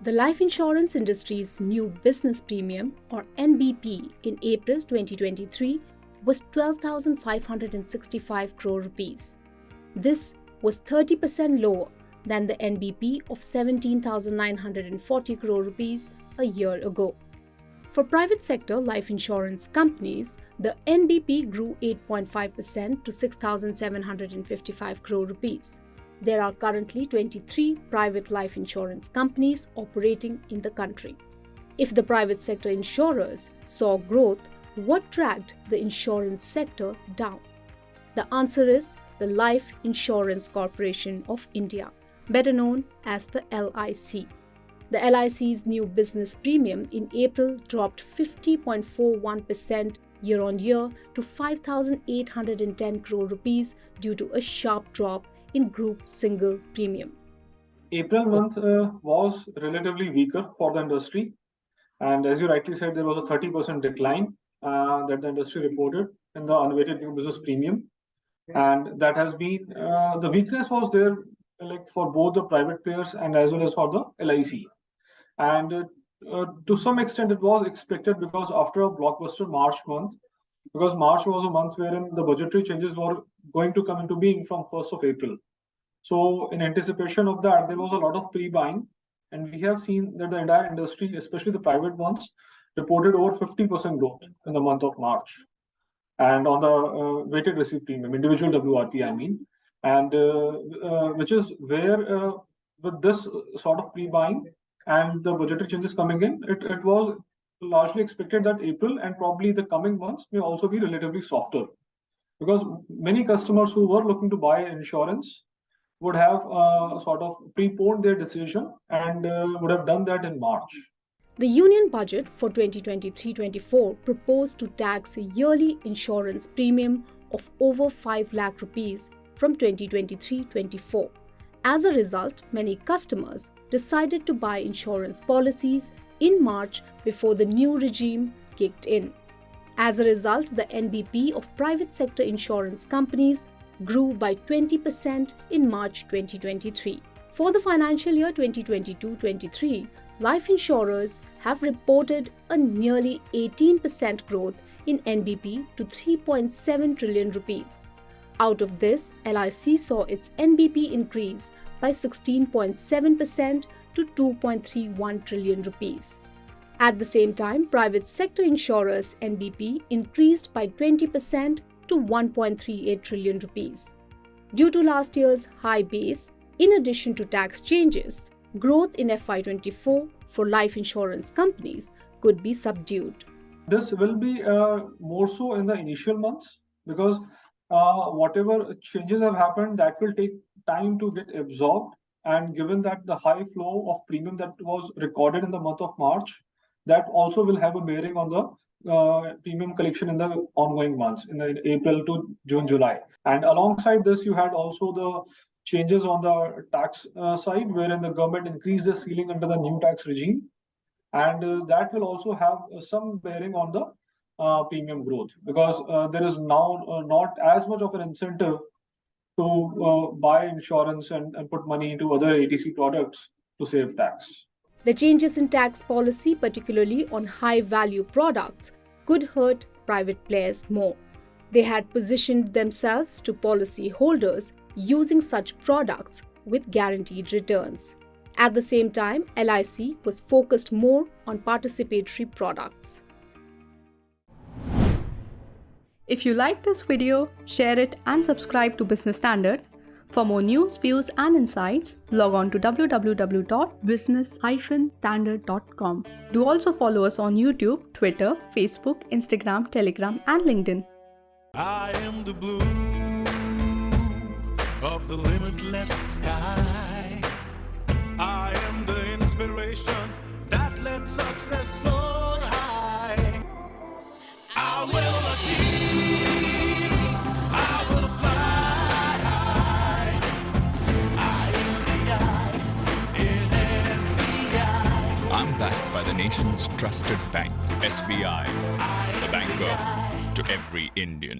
The life insurance industry's new business premium, or NBP, in April 2023 was 12,565 crore rupees. This was 30% lower than the NBP of 17,940 crore rupees a year ago. For private sector life insurance companies, the NBP grew 8.5% to 6,755 crore rupees. There are currently 23 private life insurance companies operating in the country. If the private sector insurers saw growth, what dragged the insurance sector down? The answer is the Life Insurance Corporation of India, better known as the LIC. The LIC's new business premium in April dropped 50.41% year-on-year to 5,810 crore rupees due to a sharp drop in group single premium. April month was relatively weaker for the industry, and as you rightly said, there was a 30% decline that the industry reported in the unweighted new business premium, and that has been the weakness was there like for both the private players and as well as for the LIC, and to some extent it was expected because after a blockbuster March month, because March was a month wherein the budgetary changes were going to come into being from 1st of April. So in anticipation of that, there was a lot of pre-buying, and we have seen that the entire industry, especially the private ones, reported over 50% growth in the month of March. And on the weighted receipt premium, individual WRP, I mean, and which is where with this sort of pre-buying and the budgetary changes coming in, it was largely expected that April and probably the coming months may also be relatively softer, because many customers who were looking to buy insurance would have sort of preponed their decision and would have done that in March. The Union Budget for 2023-24 proposed to tax a yearly insurance premium of over 5 lakh rupees from 2023-24. As a result, many customers decided to buy insurance policies in March before the new regime kicked in. As a result, the NBP of private sector insurance companies grew by 20% in March 2023. For the financial year 2022-23, life insurers have reported a nearly 18% growth in NBP to 3.7 trillion rupees. Out of this, LIC saw its NBP increase by 16.7% to 2.31 trillion rupees. At the same time, private sector insurers' NBP increased by 20% to 1.38 trillion rupees. Due to last year's high base, in addition to tax changes, growth in FY24 for life insurance companies could be subdued. This will be more so in the initial months, because whatever changes have happened, that will take time to get absorbed. And given that the high flow of premium that was recorded in the month of March, that also will have a bearing on the premium collection in the ongoing months, in the April to June, July. And alongside this, you had also the changes on the tax side, wherein the government increased the ceiling under the new tax regime. And that will also have some bearing on the premium growth, because there is now not as much of an incentive to buy insurance and put money into other ATC products to save tax. The changes in tax policy, particularly on high-value products, could hurt private players more. They had positioned themselves to policy holders using such products with guaranteed returns. At the same time, LIC was focused more on participatory products. If you like this video, share it and subscribe to Business Standard. For more news, views and insights, log on to www.business-standard.com. Do also follow us on YouTube, Twitter, Facebook, Instagram, Telegram and LinkedIn. I am the blue of the limitless sky. I am the inspiration that lets success soar high. I will achieve, I will fly high. I am the I in SBI. I'm backed by the nation's trusted bank, SBI, the banker to every Indian.